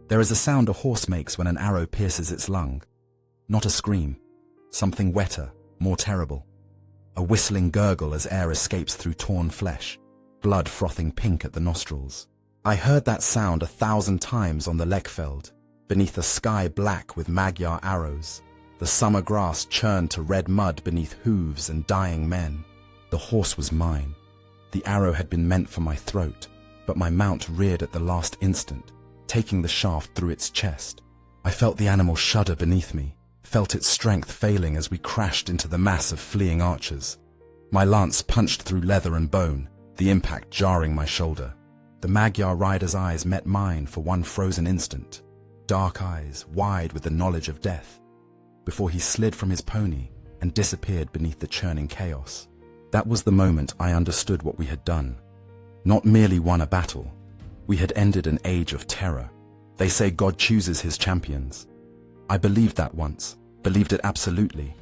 There is a sound a horse makes when an arrow pierces its lung. Not a scream. Something wetter, more terrible. A whistling gurgle as air escapes through torn flesh, blood frothing pink at the nostrils. I heard that sound 1,000 times on the Lechfeld, beneath a sky black with Magyar arrows. The summer grass churned to red mud beneath hooves and dying men. The horse was mine. The arrow had been meant for my throat, but my mount reared at the last instant, taking the shaft through its chest. I felt the animal shudder beneath me, felt its strength failing as we crashed into the mass of fleeing archers. My lance punched through leather and bone, the impact jarring my shoulder. The Magyar rider's eyes met mine for one frozen instant, dark eyes wide with the knowledge of death, before he slid from his pony and disappeared beneath the churning chaos. That was the moment I understood what we had done. Not merely won a battle, we had ended an age of terror. They say God chooses his champions. I believed that once, believed it absolutely.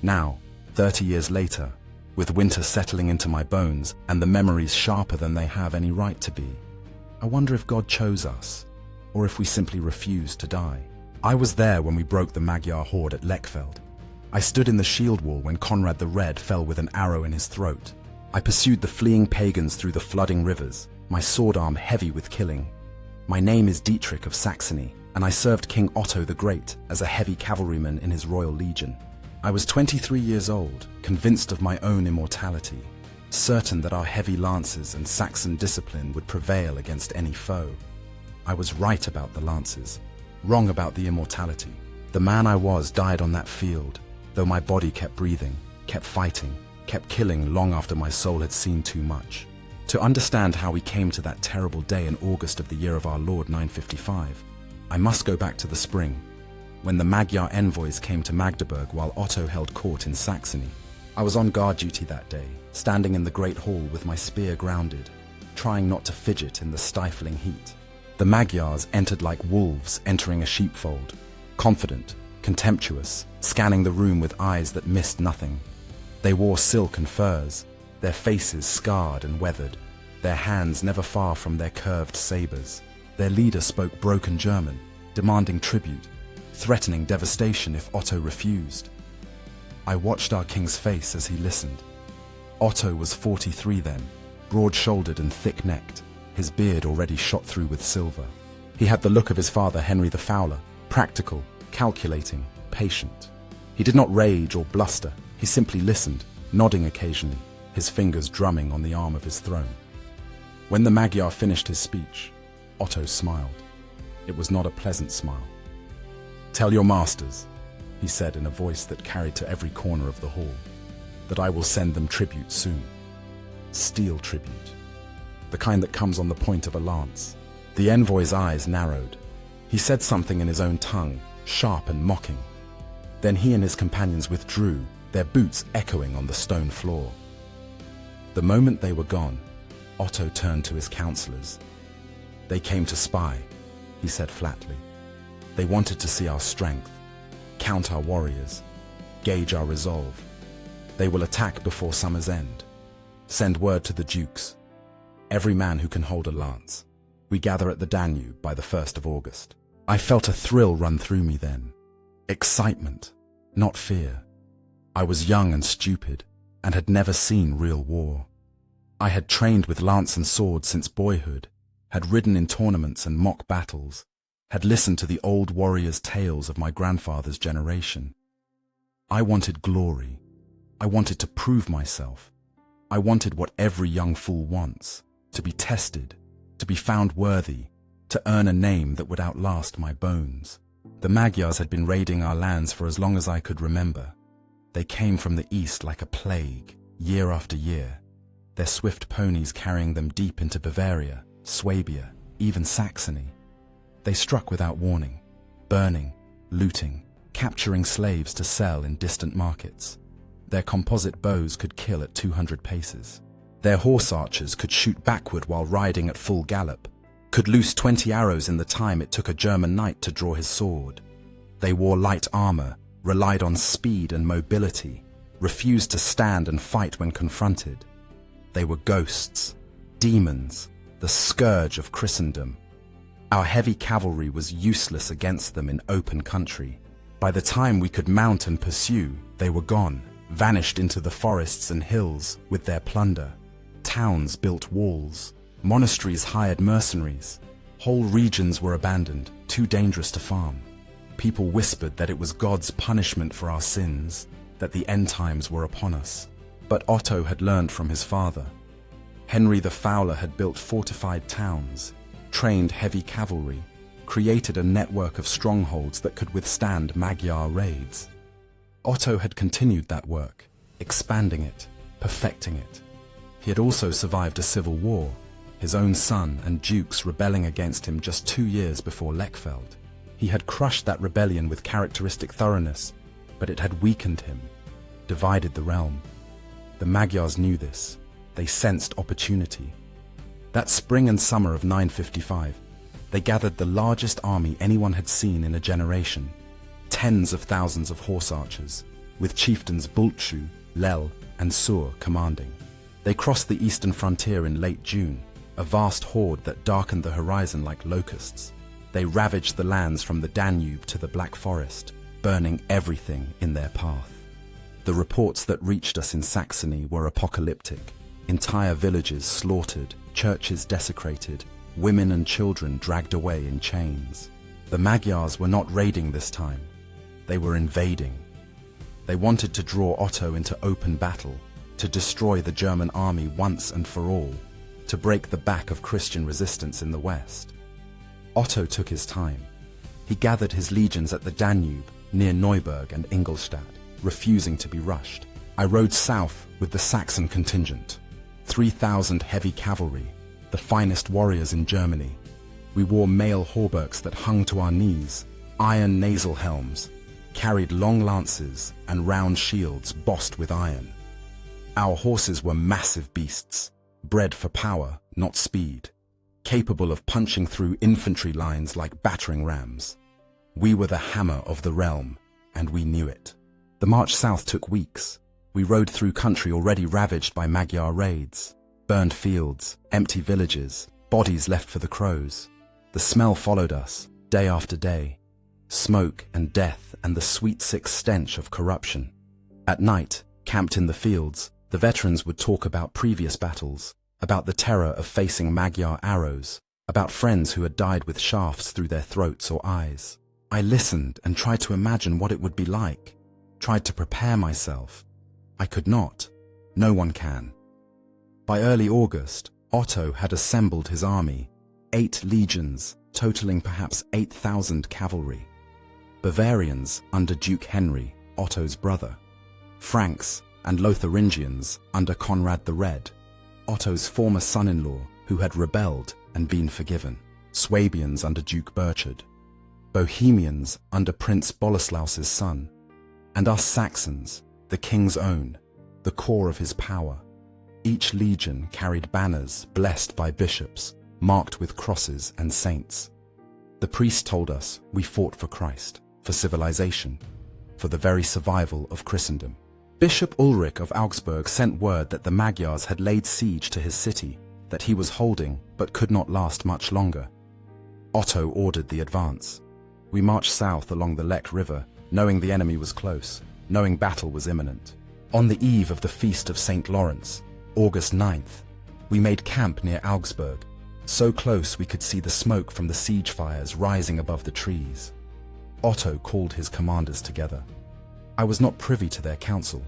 Now, 30 years later, with winter settling into my bones and the memories sharper than they have any right to be, I wonder if God chose us, or if we simply refused to die. I was there when we broke the Magyar horde at Lechfeld. I stood in the shield wall when Conrad the Red fell with an arrow in his throat. I pursued the fleeing pagans through the flooding rivers, my sword arm heavy with killing. My name is Dietrich of Saxony, and I served King Otto the Great as a heavy cavalryman in his royal legion. I was 23 years old, convinced of my own immortality, certain that our heavy lances and Saxon discipline would prevail against any foe. I was right about the lances, wrong about the immortality. The man I was died on that field, though my body kept breathing, kept fighting, kept killing long after my soul had seen too much. To understand how we came to that terrible day in August of the year of our Lord 955, I must go back to the spring, when the Magyar envoys came to Magdeburg while Otto held court in Saxony. I was on guard duty that day, standing in the great hall with my spear grounded, trying not to fidget in the stifling heat. The Magyars entered like wolves entering a sheepfold, confident, contemptuous, scanning the room with eyes that missed nothing. They wore silk and furs, their faces scarred and weathered, their hands never far from their curved sabers. Their leader spoke broken German, demanding tribute, threatening devastation if Otto refused. I watched our king's face as he listened. Otto was 43 then, broad-shouldered and thick-necked, his beard already shot through with silver. He had the look of his father Henry the Fowler, practical, calculating, patient. He did not rage or bluster, he simply listened, nodding occasionally, his fingers drumming on the arm of his throne. When the Magyar finished his speech, Otto smiled. It was not a pleasant smile. "Tell your masters," he said in a voice that carried to every corner of the hall, "that I will send them tribute soon. Steel tribute. The kind that comes on the point of a lance." The envoy's eyes narrowed. He said something in his own tongue, sharp and mocking. Then he and his companions withdrew, their boots echoing on the stone floor. The moment they were gone, Otto turned to his counselors. "They came to spy," he said flatly. "They wanted to see our strength, count our warriors, gauge our resolve. They will attack before summer's end. Send word to the dukes. Every man who can hold a lance. We gather at the Danube by the 1st of August. I felt a thrill run through me then. Excitement, not fear. I was young and stupid, and had never seen real war. I had trained with lance and sword since boyhood, had ridden in tournaments and mock battles, had listened to the old warriors' tales of my grandfather's generation. I wanted glory. I wanted to prove myself. I wanted what every young fool wants, to be tested, to be found worthy, to earn a name that would outlast my bones. The Magyars had been raiding our lands for as long as I could remember. They came from the east like a plague, year after year, their swift ponies carrying them deep into Bavaria, Swabia, even Saxony. They struck without warning, burning, looting, capturing slaves to sell in distant markets. Their composite bows could kill at 200 paces. Their horse archers could shoot backward while riding at full gallop, could loose 20 arrows in the time it took a German knight to draw his sword. They wore light armor, relied on speed and mobility, refused to stand and fight when confronted. They were ghosts, demons, the scourge of Christendom. Our heavy cavalry was useless against them in open country. By the time we could mount and pursue, they were gone, vanished into the forests and hills with their plunder. Towns built walls, monasteries hired mercenaries. Whole regions were abandoned, too dangerous to farm. People whispered that it was God's punishment for our sins, that the end times were upon us. But Otto had learned from his father. Henry the Fowler had built fortified towns, trained heavy cavalry, created a network of strongholds that could withstand Magyar raids. Otto had continued that work, expanding it, perfecting it. He had also survived a civil war, his own son and dukes rebelling against him just 2 years before Lechfeld. He had crushed that rebellion with characteristic thoroughness, but it had weakened him, divided the realm. The Magyars knew this. They sensed opportunity. That spring and summer of 955, they gathered the largest army anyone had seen in a generation. Tens of thousands of horse archers, with chieftains Bulchu, Lel, and Sur commanding. They crossed the eastern frontier in late June, a vast horde that darkened the horizon like locusts. They ravaged the lands from the Danube to the Black Forest, burning everything in their path. The reports that reached us in Saxony were apocalyptic. Entire villages slaughtered, churches desecrated, women and children dragged away in chains. The Magyars were not raiding this time. They were invading. They wanted to draw Otto into open battle, to destroy the German army once and for all, to break the back of Christian resistance in the west. Otto took his time. He gathered his legions at the Danube, near Neuburg and Ingolstadt, refusing to be rushed. I rode south with the Saxon contingent, 3,000 heavy cavalry, the finest warriors in Germany. We wore mail hauberks that hung to our knees, iron nasal helms, carried long lances and round shields bossed with iron. Our horses were massive beasts, bred for power, not speed, capable of punching through infantry lines like battering rams. We were the hammer of the realm, and we knew it. The march south took weeks. We rode through country already ravaged by Magyar raids, burned fields, empty villages, bodies left for the crows. The smell followed us, day after day. Smoke and death and the sweet sick stench of corruption. At night, camped in the fields, the veterans would talk about previous battles, about the terror of facing Magyar arrows, about friends who had died with shafts through their throats or eyes. I listened and tried to imagine what it would be like, tried to prepare myself. I could not. No one can. By early August, Otto had assembled his army, 8 legions, totaling perhaps 8,000 cavalry. Bavarians under Duke Henry, Otto's brother. Franks and Lotharingians under Conrad the Red, Otto's former son-in-law who had rebelled and been forgiven. Swabians under Duke Burchard. Bohemians under Prince Boleslaus's son. And us Saxons, the king's own, the core of his power. Each legion carried banners blessed by bishops, marked with crosses and saints. The priest told us we fought for Christ, for civilization, for the very survival of Christendom. Bishop Ulrich of Augsburg sent word that the Magyars had laid siege to his city, that he was holding but could not last much longer. Otto ordered the advance. We marched south along the Lech River, knowing the enemy was close, knowing battle was imminent. On the eve of the Feast of St. Lawrence, August 9th, we made camp near Augsburg, so close we could see the smoke from the siege fires rising above the trees. Otto called his commanders together. I was not privy to their council,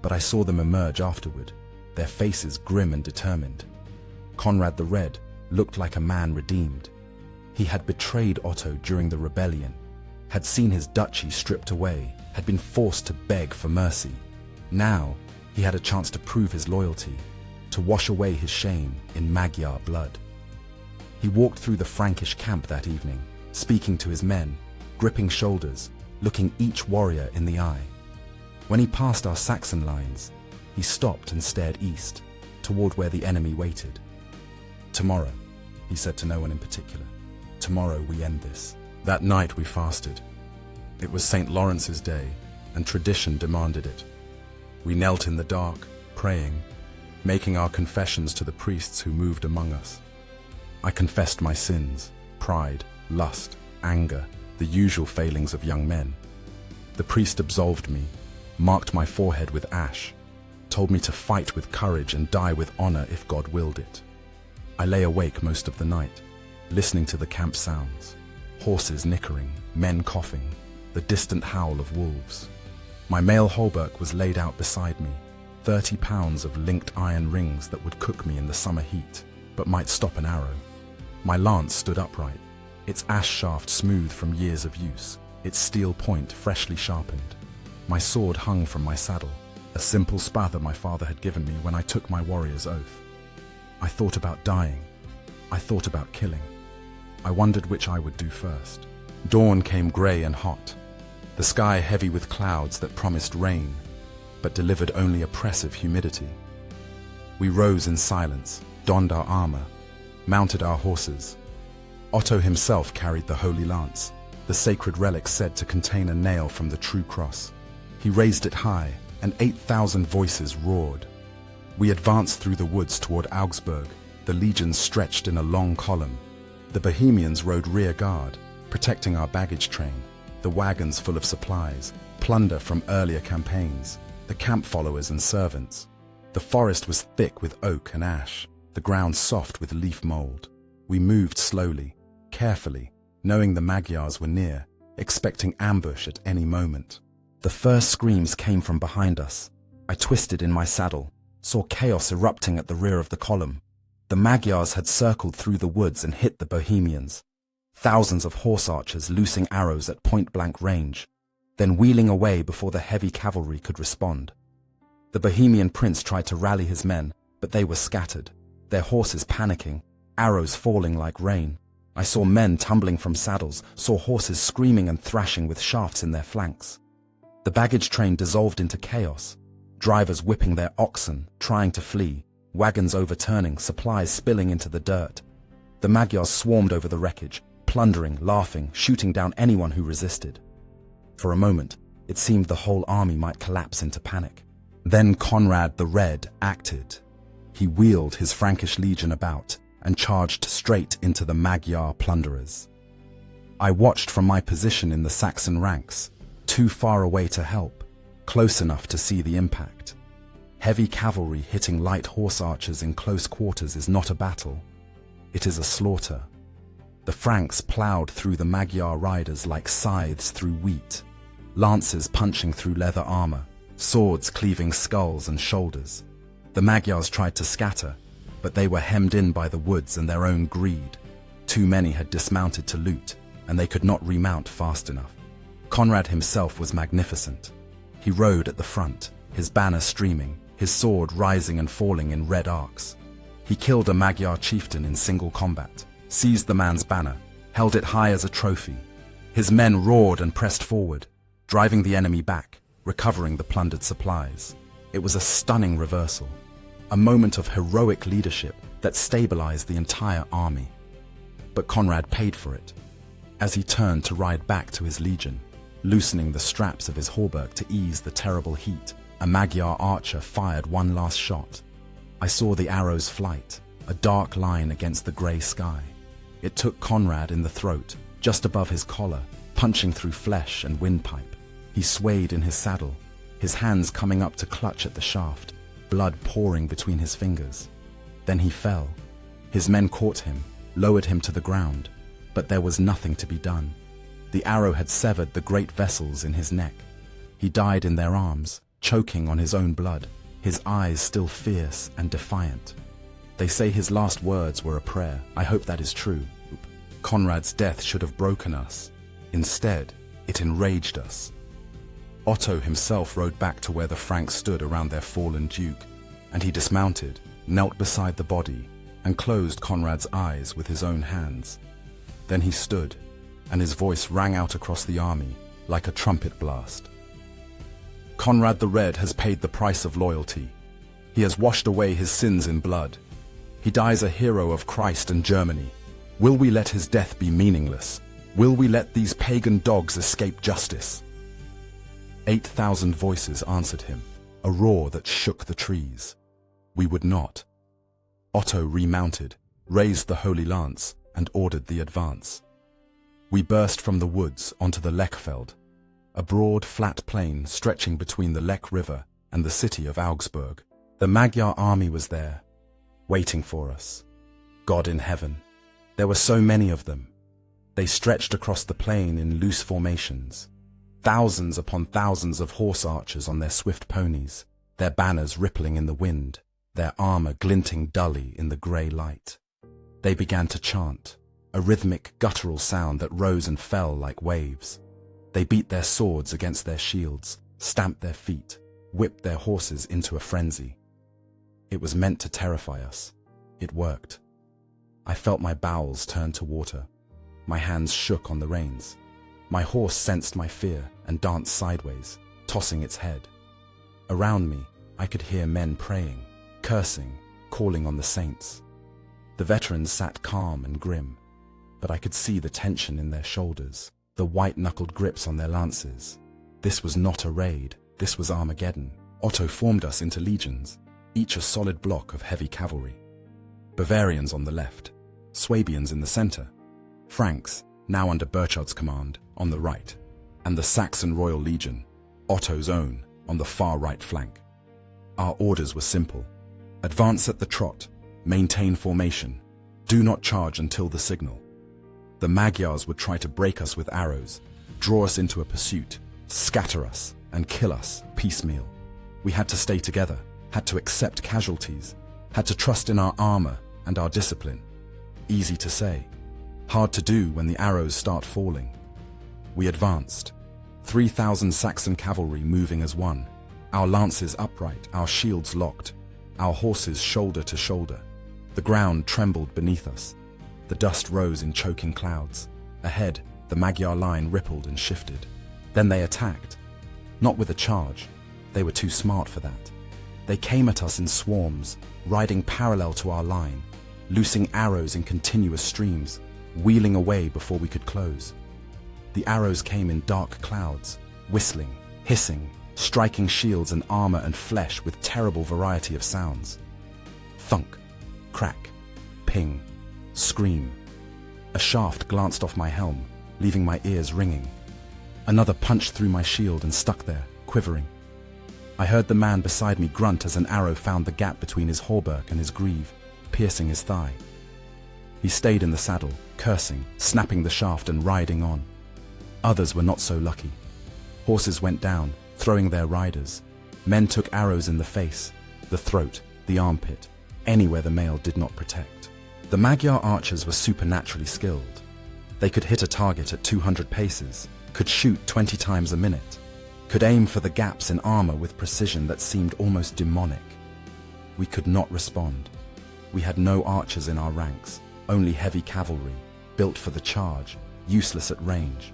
but I saw them emerge afterward, their faces grim and determined. Conrad the Red looked like a man redeemed. He had betrayed Otto during the rebellion, had seen his duchy stripped away, had been forced to beg for mercy. Now, he had a chance to prove his loyalty, to wash away his shame in Magyar blood. He walked through the Frankish camp that evening, speaking to his men, gripping shoulders, looking each warrior in the eye. When he passed our Saxon lines, he stopped and stared east, toward where the enemy waited. "Tomorrow," he said to no one in particular, "tomorrow we end this." That night we fasted. It was St. Lawrence's day, and tradition demanded it. We knelt in the dark, praying, making our confessions to the priests who moved among us. I confessed my sins, pride, lust, anger, the usual failings of young men. The priest absolved me, marked my forehead with ash, told me to fight with courage and die with honor if God willed it. I lay awake most of the night, listening to the camp sounds, horses nickering, men coughing, the distant howl of wolves. My mail hauberk was laid out beside me, 30 pounds of linked iron rings that would cook me in the summer heat, but might stop an arrow. My lance stood upright, its ash shaft smooth from years of use, its steel point freshly sharpened. My sword hung from my saddle, a simple spather my father had given me when I took my warrior's oath. I thought about dying. I thought about killing. I wondered which I would do first. Dawn came grey and hot, the sky heavy with clouds that promised rain, but delivered only oppressive humidity. We rose in silence, donned our armor, mounted our horses. Otto himself carried the holy lance, the sacred relic said to contain a nail from the true cross. He raised it high, and 8,000 voices roared. We advanced through the woods toward Augsburg, the legions stretched in a long column. The Bohemians rode rear guard, protecting our baggage train, the wagons full of supplies, plunder from earlier campaigns, the camp followers and servants. The forest was thick with oak and ash, the ground soft with leaf mold. We moved slowly, carefully, knowing the Magyars were near, expecting ambush at any moment. The first screams came from behind us. I twisted in my saddle, saw chaos erupting at the rear of the column. The Magyars had circled through the woods and hit the Bohemians. Thousands of horse archers loosing arrows at point-blank range, then wheeling away before the heavy cavalry could respond. The Bohemian prince tried to rally his men, but they were scattered, their horses panicking, arrows falling like rain. I saw men tumbling from saddles, saw horses screaming and thrashing with shafts in their flanks. The baggage train dissolved into chaos, drivers whipping their oxen, trying to flee, wagons overturning, supplies spilling into the dirt. The Magyars swarmed over the wreckage, plundering, laughing, shooting down anyone who resisted. For a moment, it seemed the whole army might collapse into panic. Then Conrad the Red acted. He wheeled his Frankish legion about and charged straight into the Magyar plunderers. I watched from my position in the Saxon ranks, too far away to help, close enough to see the impact. Heavy cavalry hitting light horse archers in close quarters is not a battle. It is a slaughter. The Franks ploughed through the Magyar riders like scythes through wheat, lances punching through leather armor, swords cleaving skulls and shoulders. The Magyars tried to scatter, but they were hemmed in by the woods and their own greed. Too many had dismounted to loot, and they could not remount fast enough. Conrad himself was magnificent. He rode at the front, his banner streaming, his sword rising and falling in red arcs. He killed a Magyar chieftain in single combat, seized the man's banner, held it high as a trophy. His men roared and pressed forward, driving the enemy back, recovering the plundered supplies. It was a stunning reversal, a moment of heroic leadership that stabilized the entire army. But Conrad paid for it. As he turned to ride back to his legion, loosening the straps of his hauberk to ease the terrible heat, a Magyar archer fired one last shot. I saw the arrow's flight, a dark line against the grey sky. It took Conrad in the throat, just above his collar, punching through flesh and windpipe. He swayed in his saddle, his hands coming up to clutch at the shaft, blood pouring between his fingers. Then he fell. His men caught him, lowered him to the ground, but there was nothing to be done. The arrow had severed the great vessels in his neck. He died in their arms, choking on his own blood, his eyes still fierce and defiant. They say his last words were a prayer. I hope that is true. Conrad's death should have broken us. Instead, it enraged us. Otto himself rode back to where the Franks stood around their fallen duke, and he dismounted, knelt beside the body, and closed Conrad's eyes with his own hands. Then he stood, and his voice rang out across the army like a trumpet blast. Conrad the Red has paid the price of loyalty. He has washed away his sins in blood. He dies a hero of Christ and Germany. Will we let his death be meaningless? Will we let these pagan dogs escape justice? 8,000 voices answered him, a roar that shook the trees. We would not. Otto remounted, raised the holy lance, and ordered the advance. We burst from the woods onto the Lechfeld, a broad, flat plain stretching between the Lech River and the city of Augsburg. The Magyar army was there, waiting for us. God in heaven. There were so many of them. They stretched across the plain in loose formations, thousands upon thousands of horse archers on their swift ponies, their banners rippling in the wind, their armor glinting dully in the grey light. They began to chant, a rhythmic, guttural sound that rose and fell like waves. They beat their swords against their shields, stamped their feet, whipped their horses into a frenzy. It was meant to terrify us. It worked. I felt my bowels turn to water. My hands shook on the reins. My horse sensed my fear and danced sideways, tossing its head. Around me, I could hear men praying, cursing, calling on the saints. The veterans sat calm and grim, but I could see the tension in their shoulders, the white-knuckled grips on their lances. This was not a raid, this was Armageddon. Otto formed us into legions, each a solid block of heavy cavalry. Bavarians on the left, Swabians in the center, Franks, now under Burchard's command, on the right, and the Saxon Royal Legion, Otto's own, on the far right flank. Our orders were simple. Advance at the trot, maintain formation, do not charge until the signal. The Magyars would try to break us with arrows, draw us into a pursuit, scatter us, and kill us piecemeal. We had to stay together, had to accept casualties, had to trust in our armor and our discipline. Easy to say, hard to do when the arrows start falling. We advanced, 3,000 Saxon cavalry moving as one, our lances upright, our shields locked, our horses shoulder to shoulder. The ground trembled beneath us. The dust rose in choking clouds. Ahead, the Magyar line rippled and shifted. Then they attacked. Not with a charge. They were too smart for that. They came at us in swarms, riding parallel to our line, loosing arrows in continuous streams, wheeling away before we could close. The arrows came in dark clouds, whistling, hissing, striking shields and armor and flesh with terrible variety of sounds. Thunk, crack, ping, scream. A shaft glanced off my helm, leaving my ears ringing. Another punched through my shield and stuck there, quivering. I heard the man beside me grunt as an arrow found the gap between his hauberk and his greave, piercing his thigh. He stayed in the saddle, cursing, snapping the shaft and riding on. Others were not so lucky. Horses went down, throwing their riders. Men took arrows in the face, the throat, the armpit, anywhere the mail did not protect. The Magyar archers were supernaturally skilled. They could hit a target at 200 paces, could shoot 20 times a minute, could aim for the gaps in armor with precision that seemed almost demonic. We could not respond. We had no archers in our ranks, only heavy cavalry, built for the charge, useless at range.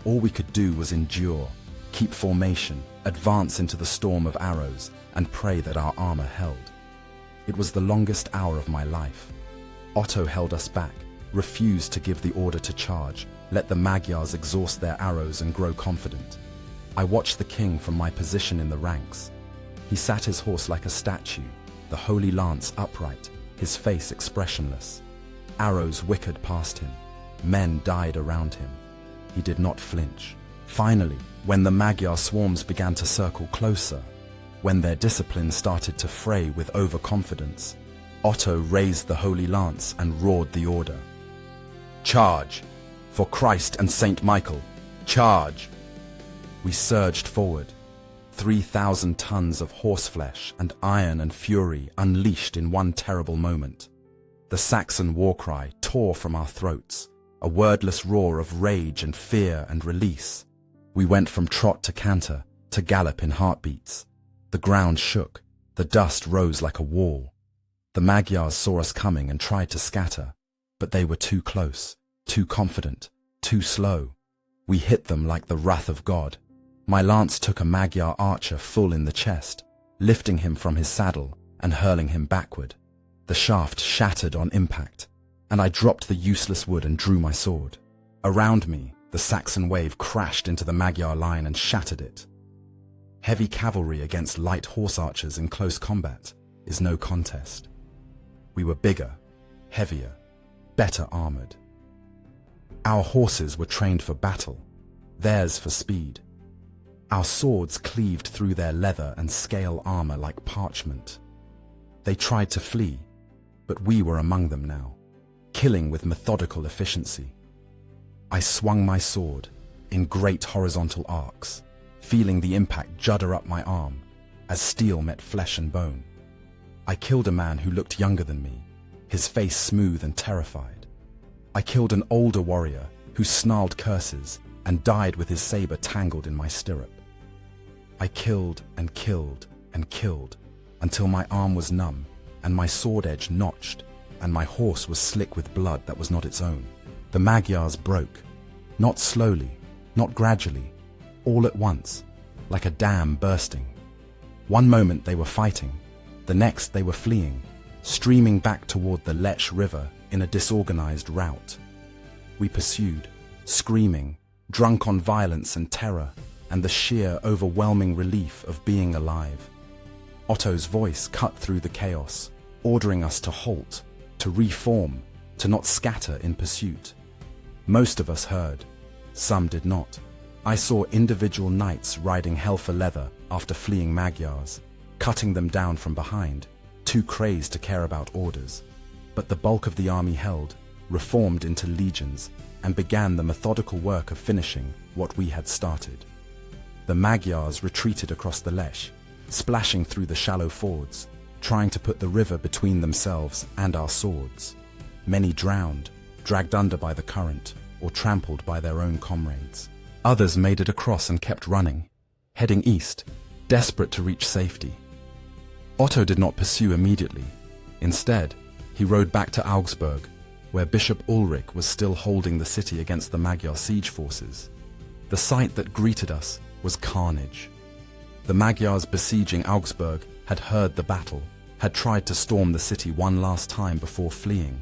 All we could do was endure, keep formation, advance into the storm of arrows, and pray that our armor held. It was the longest hour of my life. Otto held us back, refused to give the order to charge, let the Magyars exhaust their arrows and grow confident. I watched the king from my position in the ranks. He sat his horse like a statue, the holy lance upright, his face expressionless. Arrows whickered past him. Men died around him. He did not flinch. Finally, when the Magyar swarms began to circle closer, when their discipline started to fray with overconfidence, Otto raised the holy lance and roared the order. Charge! For Christ and Saint Michael, charge! We surged forward, 3,000 tons of horseflesh and iron and fury unleashed in one terrible moment. The Saxon war cry tore from our throats, a wordless roar of rage and fear and release. We went from trot to canter, to gallop in heartbeats. The ground shook, the dust rose like a wall. The Magyars saw us coming and tried to scatter, but they were too close, too confident, too slow. We hit them like the wrath of God. My lance took a Magyar archer full in the chest, lifting him from his saddle and hurling him backward. The shaft shattered on impact, and I dropped the useless wood and drew my sword. Around me, the Saxon wave crashed into the Magyar line and shattered it. Heavy cavalry against light horse archers in close combat is no contest. We were bigger, heavier, better armored. Our horses were trained for battle, theirs for speed. Our swords cleaved through their leather and scale armor like parchment. They tried to flee, but we were among them now, killing with methodical efficiency. I swung my sword in great horizontal arcs, feeling the impact judder up my arm as steel met flesh and bone. I killed a man who looked younger than me, his face smooth and terrified. I killed an older warrior who snarled curses and died with his saber tangled in my stirrup. I killed and killed and killed until my arm was numb and my sword edge notched and my horse was slick with blood that was not its own. The Magyars broke, not slowly, not gradually, all at once, like a dam bursting. One moment they were fighting, the next they were fleeing, streaming back toward the Lech River in a disorganized rout. We pursued, screaming, drunk on violence and terror, and the sheer, overwhelming relief of being alive. Otto's voice cut through the chaos, ordering us to halt, to reform, to not scatter in pursuit. Most of us heard, some did not. I saw individual knights riding hell for leather after fleeing Magyars, cutting them down from behind, too crazed to care about orders. But the bulk of the army held, reformed into legions, and began the methodical work of finishing what we had started. The Magyars retreated across the Lech, splashing through the shallow fords, trying to put the river between themselves and our swords. Many drowned, dragged under by the current, or trampled by their own comrades. Others made it across and kept running, heading east, desperate to reach safety. Otto did not pursue immediately. Instead, he rode back to Augsburg, where Bishop Ulrich was still holding the city against the Magyar siege forces. The sight that greeted us was carnage. The Magyars besieging Augsburg had heard the battle, had tried to storm the city one last time before fleeing.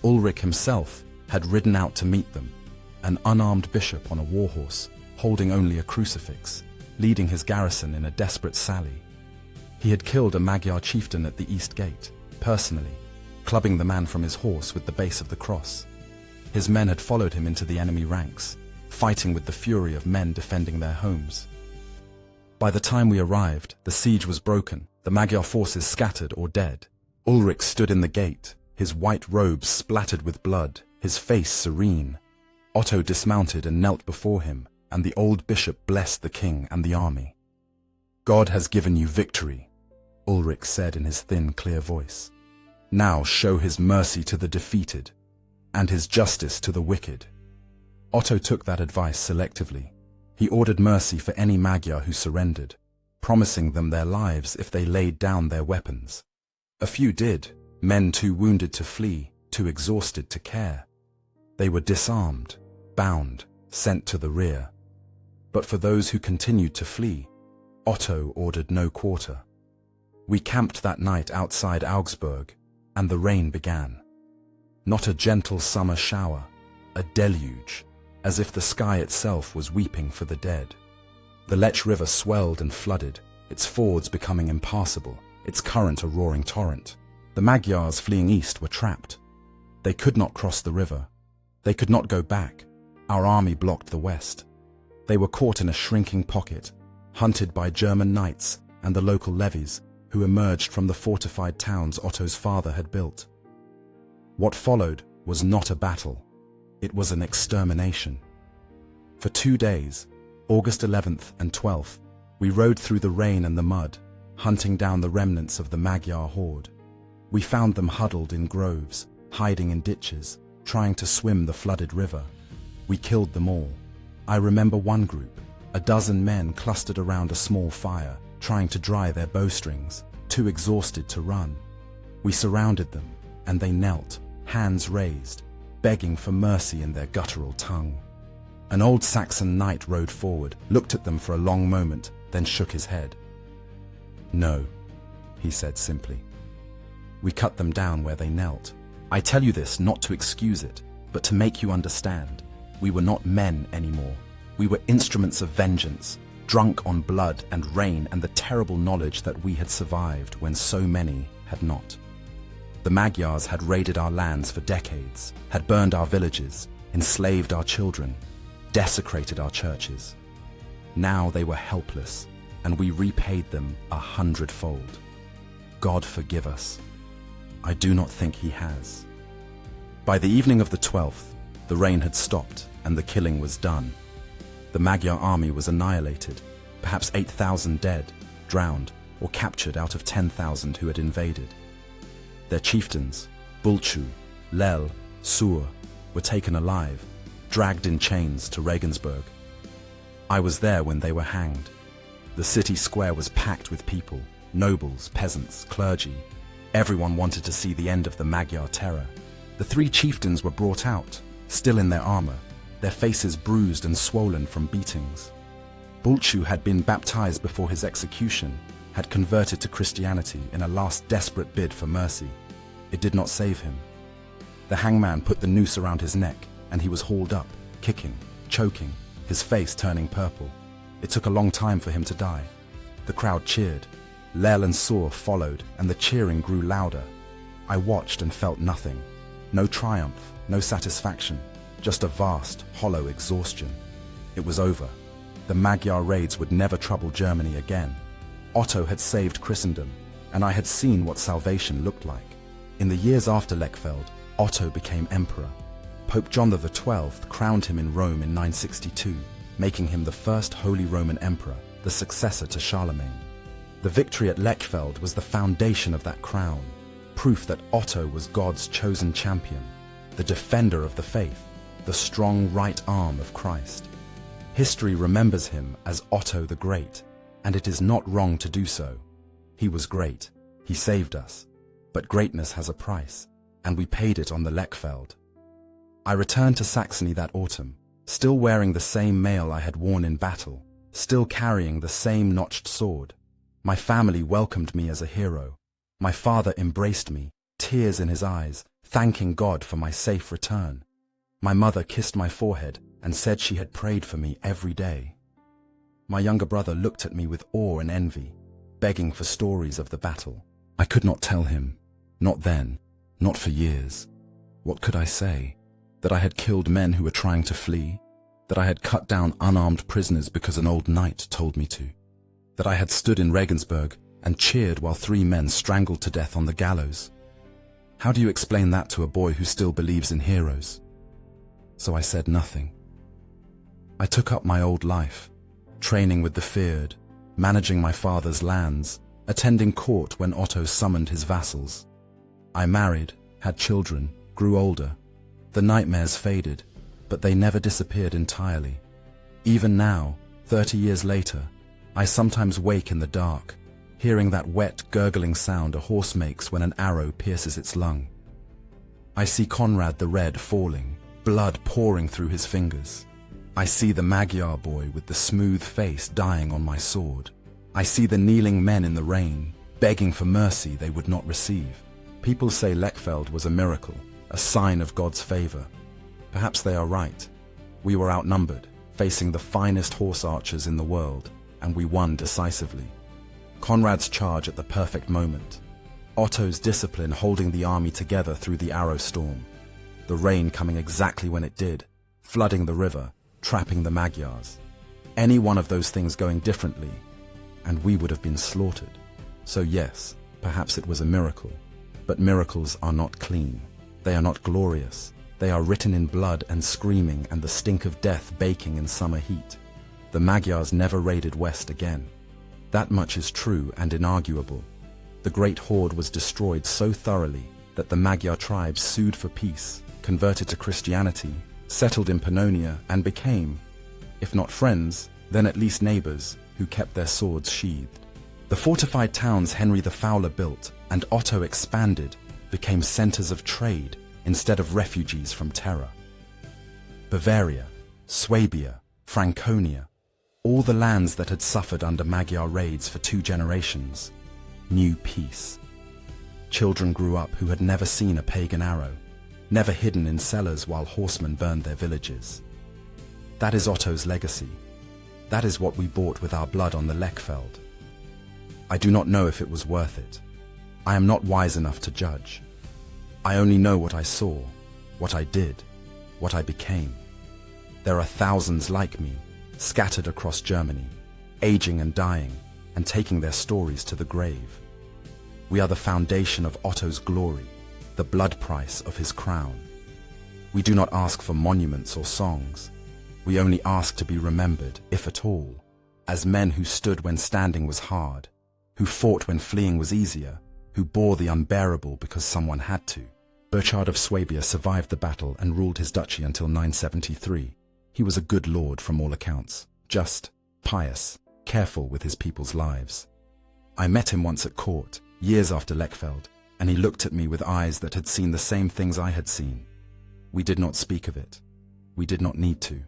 Ulrich himself had ridden out to meet them, an unarmed bishop on a warhorse, holding only a crucifix, leading his garrison in a desperate sally. He had killed a Magyar chieftain at the east gate, personally, clubbing the man from his horse with the base of the cross. His men had followed him into the enemy ranks, fighting with the fury of men defending their homes. By the time we arrived, the siege was broken, the Magyar forces scattered or dead. Ulrich stood in the gate, his white robes splattered with blood, his face serene. Otto dismounted and knelt before him, and the old bishop blessed the king and the army. "God has given you victory," Ulrich said in his thin, clear voice. "Now show his mercy to the defeated, and his justice to the wicked." Otto took that advice selectively. He ordered mercy for any Magyar who surrendered, promising them their lives if they laid down their weapons. A few did, men too wounded to flee, too exhausted to care. They were disarmed, bound, sent to the rear. But for those who continued to flee, Otto ordered no quarter. We camped that night outside Augsburg, and the rain began. Not a gentle summer shower, a deluge, as if the sky itself was weeping for the dead. The Lech River swelled and flooded, its fords becoming impassable, its current a roaring torrent. The Magyars fleeing east were trapped. They could not cross the river. They could not go back. Our army blocked the west. They were caught in a shrinking pocket, hunted by German knights and the local levies who emerged from the fortified towns Otto's father had built. What followed was not a battle. It was an extermination. For 2 days, August 11th and 12th, we rode through the rain and the mud, hunting down the remnants of the Magyar horde. We found them huddled in groves, hiding in ditches, trying to swim the flooded river. We killed them all. I remember one group, a dozen men clustered around a small fire, trying to dry their bowstrings, too exhausted to run. We surrounded them, and they knelt, hands raised, begging for mercy in their guttural tongue. An old Saxon knight rode forward, looked at them for a long moment, then shook his head. "No," he said simply. We cut them down where they knelt. I tell you this not to excuse it, but to make you understand. We were not men anymore. We were instruments of vengeance, drunk on blood and rain and the terrible knowledge that we had survived when so many had not. The Magyars had raided our lands for decades, had burned our villages, enslaved our children, desecrated our churches. Now they were helpless, and we repaid them 100-fold. God forgive us. I do not think he has. By the evening of the 12th, the rain had stopped and the killing was done. The Magyar army was annihilated, perhaps 8,000 dead, drowned, or captured out of 10,000 who had invaded. Their chieftains, Bulchu, Lel, Sur, were taken alive, dragged in chains to Regensburg. I was there when they were hanged. The city square was packed with people, nobles, peasants, clergy. Everyone wanted to see the end of the Magyar terror. The 3 chieftains were brought out, still in their armor, their faces bruised and swollen from beatings. Bulchu had been baptized before his execution, had converted to Christianity in a last desperate bid for mercy. It did not save him. The hangman put the noose around his neck, and he was hauled up, kicking, choking, his face turning purple. It took a long time for him to die. The crowd cheered. Lel and Sur followed, and the cheering grew louder. I watched and felt nothing. No triumph, no satisfaction, just a vast, hollow exhaustion. It was over. The Magyar raids would never trouble Germany again. Otto had saved Christendom, and I had seen what salvation looked like. In the years after Lechfeld, Otto became emperor. Pope John XII crowned him in Rome in 962, making him the first Holy Roman Emperor, the successor to Charlemagne. The victory at Lechfeld was the foundation of that crown, proof that Otto was God's chosen champion, the defender of the faith, the strong right arm of Christ. History remembers him as Otto the Great, and it is not wrong to do so. He was great. He saved us. But greatness has a price, and we paid it on the Lechfeld. I returned to Saxony that autumn, still wearing the same mail I had worn in battle, still carrying the same notched sword. My family welcomed me as a hero. My father embraced me, tears in his eyes, thanking God for my safe return. My mother kissed my forehead and said she had prayed for me every day. My younger brother looked at me with awe and envy, begging for stories of the battle. I could not tell him, not then, not for years. What could I say? That I had killed men who were trying to flee? That I had cut down unarmed prisoners because an old knight told me to? That I had stood in Regensburg and cheered while 3 men strangled to death on the gallows? How do you explain that to a boy who still believes in heroes? So I said nothing. I took up my old life, training with the feared, managing my father's lands, attending court when Otto summoned his vassals. I married, had children, grew older. The nightmares faded, but they never disappeared entirely. Even now, 30 years later, I sometimes wake in the dark, hearing that wet, gurgling sound a horse makes when an arrow pierces its lung. I see Conrad the Red falling, blood pouring through his fingers. I see the Magyar boy with the smooth face dying on my sword. I see the kneeling men in the rain, begging for mercy they would not receive. People say Lechfeld was a miracle, a sign of God's favor. Perhaps they are right. We were outnumbered, facing the finest horse archers in the world, and we won decisively. Conrad's charge at the perfect moment. Otto's discipline holding the army together through the arrow storm. The rain coming exactly when it did, flooding the river, trapping the Magyars. Any one of those things going differently, and we would have been slaughtered. So yes, perhaps it was a miracle, but miracles are not clean. They are not glorious. They are written in blood and screaming and the stink of death baking in summer heat. The Magyars never raided west again. That much is true and inarguable. The great horde was destroyed so thoroughly that the Magyar tribes sued for peace, converted to Christianity, settled in Pannonia, and became, if not friends, then at least neighbors who kept their swords sheathed. The fortified towns Henry the Fowler built and Otto expanded became centers of trade instead of refugees from terror. Bavaria, Swabia, Franconia, all the lands that had suffered under Magyar raids for 2 generations, knew peace. Children grew up who had never seen a pagan arrow, never hidden in cellars while horsemen burned their villages. That is Otto's legacy. That is what we bought with our blood on the Lechfeld. I do not know if it was worth it. I am not wise enough to judge. I only know what I saw, what I did, what I became. There are thousands like me, scattered across Germany, aging and dying, and taking their stories to the grave. We are the foundation of Otto's glory, the blood price of his crown. We do not ask for monuments or songs. We only ask to be remembered, if at all, as men who stood when standing was hard, who fought when fleeing was easier, who bore the unbearable because someone had to. Burchard of Swabia survived the battle and ruled his duchy until 973. He was a good lord from all accounts, just, pious, careful with his people's lives. I met him once at court, years after Lechfeld, and he looked at me with eyes that had seen the same things I had seen. We did not speak of it. We did not need to.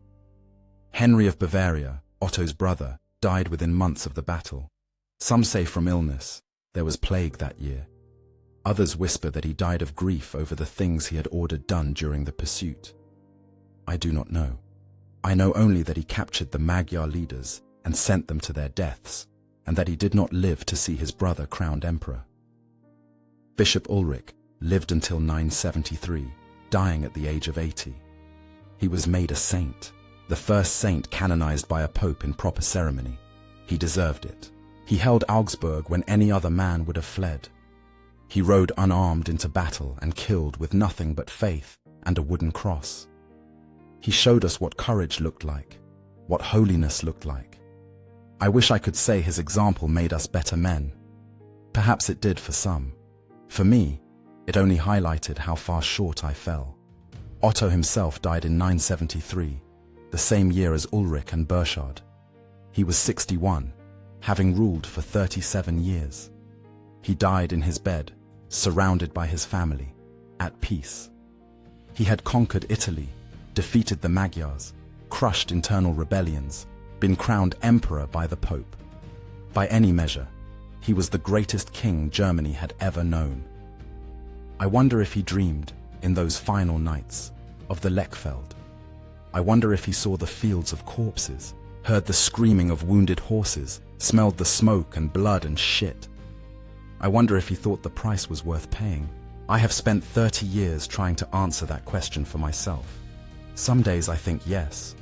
Henry of Bavaria, Otto's brother, died within months of the battle. Some say from illness. There was plague that year. Others whisper that he died of grief over the things he had ordered done during the pursuit. I do not know. I know only that he captured the Magyar leaders and sent them to their deaths, and that he did not live to see his brother crowned emperor. Bishop Ulrich lived until 973, dying at the age of 80. He was made a saint, the first saint canonized by a pope in proper ceremony. He deserved it. He held Augsburg when any other man would have fled. He rode unarmed into battle and killed with nothing but faith and a wooden cross. He showed us what courage looked like, what holiness looked like. I wish I could say his example made us better men. Perhaps it did for some. For me, it only highlighted how far short I fell. Otto himself died in 973, the same year as Ulrich and Burchard. He was 61, having ruled for 37 years. He died in his bed, surrounded by his family, at peace. He had conquered Italy, defeated the Magyars, crushed internal rebellions, been crowned emperor by the Pope. By any measure, he was the greatest king Germany had ever known. I wonder if he dreamed, in those final nights, of the Lechfeld. I wonder if he saw the fields of corpses, heard the screaming of wounded horses, smelled the smoke and blood and shit. I wonder if he thought the price was worth paying. I have spent 30 years trying to answer that question for myself. Some days I think yes.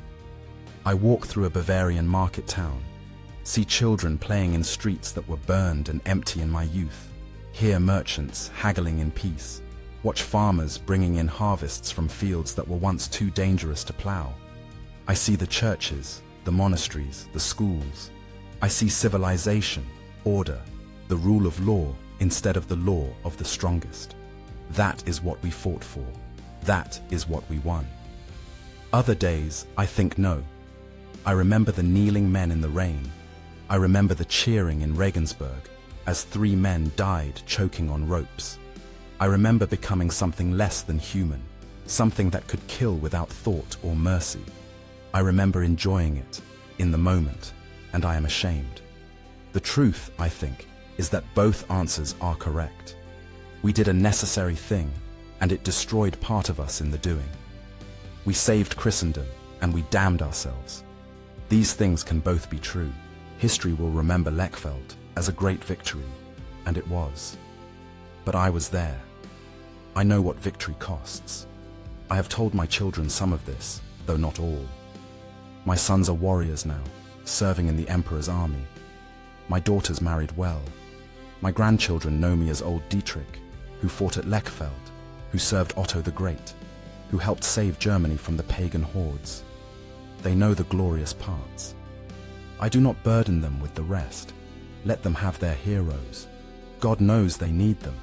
I walk through a Bavarian market town, see children playing in streets that were burned and empty in my youth, hear merchants haggling in peace, watch farmers bringing in harvests from fields that were once too dangerous to plow. I see the churches, the monasteries, the schools. I see civilization, order, the rule of law instead of the law of the strongest. That is what we fought for. That is what we won. Other days, I think no. I remember the kneeling men in the rain. I remember the cheering in Regensburg as 3 men died choking on ropes. I remember becoming something less than human, something that could kill without thought or mercy. I remember enjoying it, in the moment, and I am ashamed. The truth, I think, is that both answers are correct. We did a necessary thing, and it destroyed part of us in the doing. We saved Christendom, and we damned ourselves. These things can both be true. History will remember Lechfeld as a great victory, and it was. But I was there. I know what victory costs. I have told my children some of this, though not all. My sons are warriors now, serving in the Emperor's army. My daughters married well. My grandchildren know me as old Dietrich, who fought at Lechfeld, who served Otto the Great, who helped save Germany from the pagan hordes. They know the glorious parts. I do not burden them with the rest. Let them have their heroes. God knows they need them.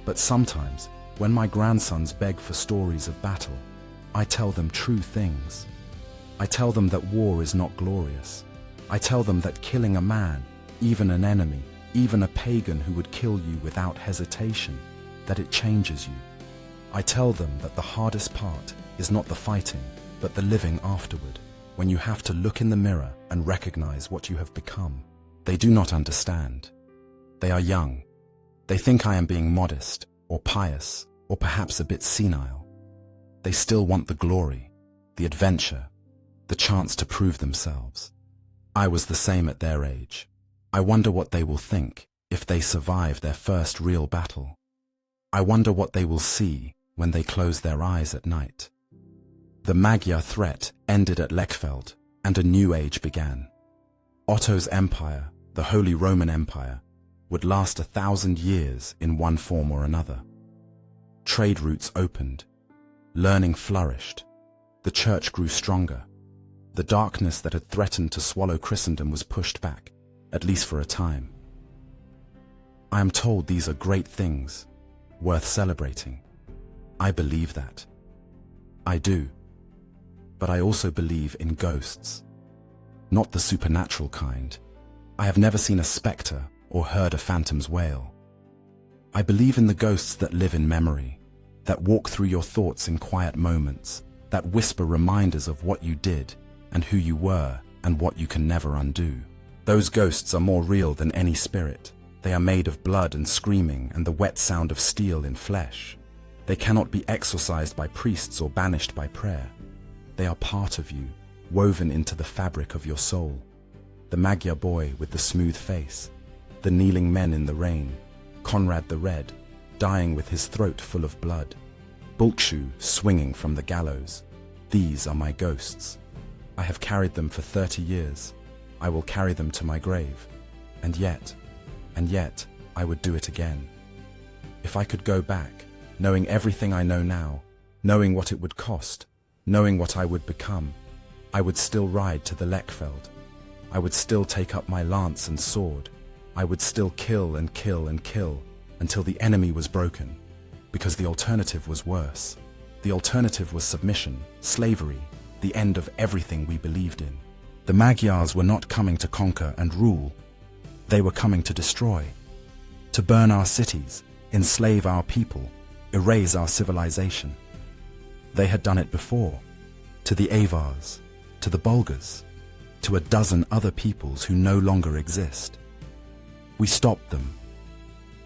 But sometimes, when my grandsons beg for stories of battle, I tell them true things. I tell them that war is not glorious. I tell them that killing a man, even an enemy, even a pagan who would kill you without hesitation, that it changes you. I tell them that the hardest part is not the fighting, but the living afterward, when you have to look in the mirror and recognize what you have become. They do not understand. They are young. They think I am being modest, or pious, or perhaps a bit senile. They still want the glory, the adventure, the chance to prove themselves. I was the same at their age. I wonder what they will think if they survive their first real battle. I wonder what they will see when they close their eyes at night. The Magyar Threat ended at Lechfeld, and a new age began. Otto's empire, the Holy Roman Empire, would last 1,000 years in one form or another. Trade routes opened. Learning flourished. The church grew stronger. The darkness that had threatened to swallow Christendom was pushed back, at least for a time. I am told these are great things, worth celebrating. I believe that. I do. But I also believe in ghosts. Not the supernatural kind. I have never seen a spectre or heard a phantom's wail. I believe in the ghosts that live in memory, that walk through your thoughts in quiet moments, that whisper reminders of what you did and who you were and what you can never undo. Those ghosts are more real than any spirit. They are made of blood and screaming and the wet sound of steel in flesh. They cannot be exorcised by priests or banished by prayer. They are part of you, woven into the fabric of your soul. The Magyar boy with the smooth face, the kneeling men in the rain, Conrad the Red, dying with his throat full of blood, Bulkshu swinging from the gallows. These are my ghosts. I have carried them for 30 years. I will carry them to my grave. And yet, I would do it again. If I could go back, knowing everything I know now, knowing what it would cost, knowing what I would become, I would still ride to the Lechfeld. I would still take up my lance and sword. I would still kill and kill and kill until the enemy was broken, because the alternative was worse. The alternative was submission, slavery, the end of everything we believed in. The Magyars were not coming to conquer and rule. They were coming to destroy, to burn our cities, enslave our people, erase our civilization. They had done it before, to the Avars, to the Bulgars, to a dozen other peoples who no longer exist. We stopped them.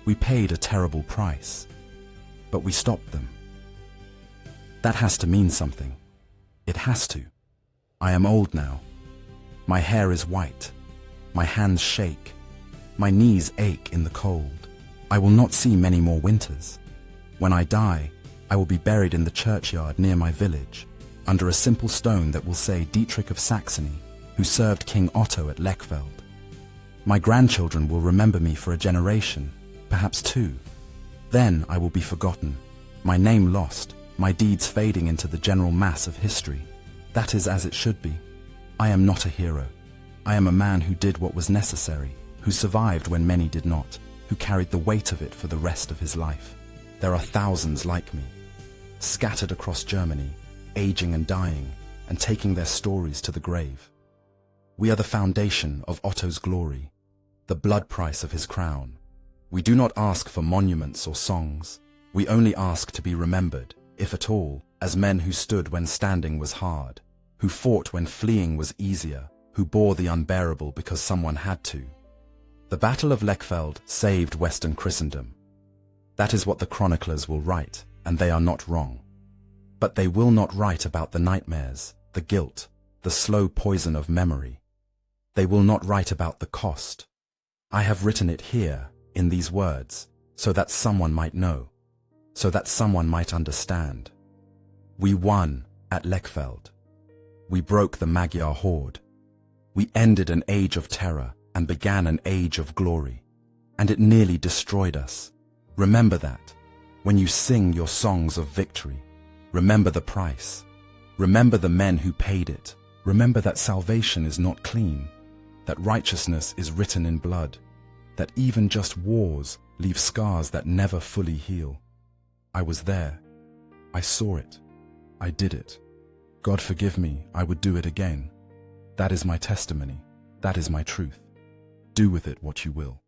We paid a terrible price, but we stopped them. That has to mean something. It has to. I am old now. My hair is white. My hands shake. My knees ache in the cold. I will not see many more winters. When I die, I will be buried in the churchyard near my village, under a simple stone that will say Dietrich of Saxony, who served King Otto at Lechfeld. My grandchildren will remember me for a generation, perhaps two. Then I will be forgotten, my name lost, my deeds fading into the general mass of history. That is as it should be. I am not a hero. I am a man who did what was necessary, who survived when many did not, who carried the weight of it for the rest of his life. There are thousands like me, scattered across Germany, aging and dying, and taking their stories to the grave. We are the foundation of Otto's glory, the blood price of his crown. We do not ask for monuments or songs. We only ask to be remembered, if at all, as men who stood when standing was hard, who fought when fleeing was easier, who bore the unbearable because someone had to. The Battle of Lechfeld saved Western Christendom. That is what the chroniclers will write, and they are not wrong. But they will not write about the nightmares, the guilt, the slow poison of memory. They will not write about the cost. I have written it here, in these words, so that someone might know, so that someone might understand. We won at Lechfeld. We broke the Magyar horde. We ended an age of terror and began an age of glory. And it nearly destroyed us. Remember that. When you sing your songs of victory, remember the price. Remember the men who paid it. Remember that salvation is not clean, that righteousness is written in blood, that even just wars leave scars that never fully heal. I was there. I saw it. I did it. God forgive me, I would do it again. That is my testimony. That is my truth. Do with it what you will.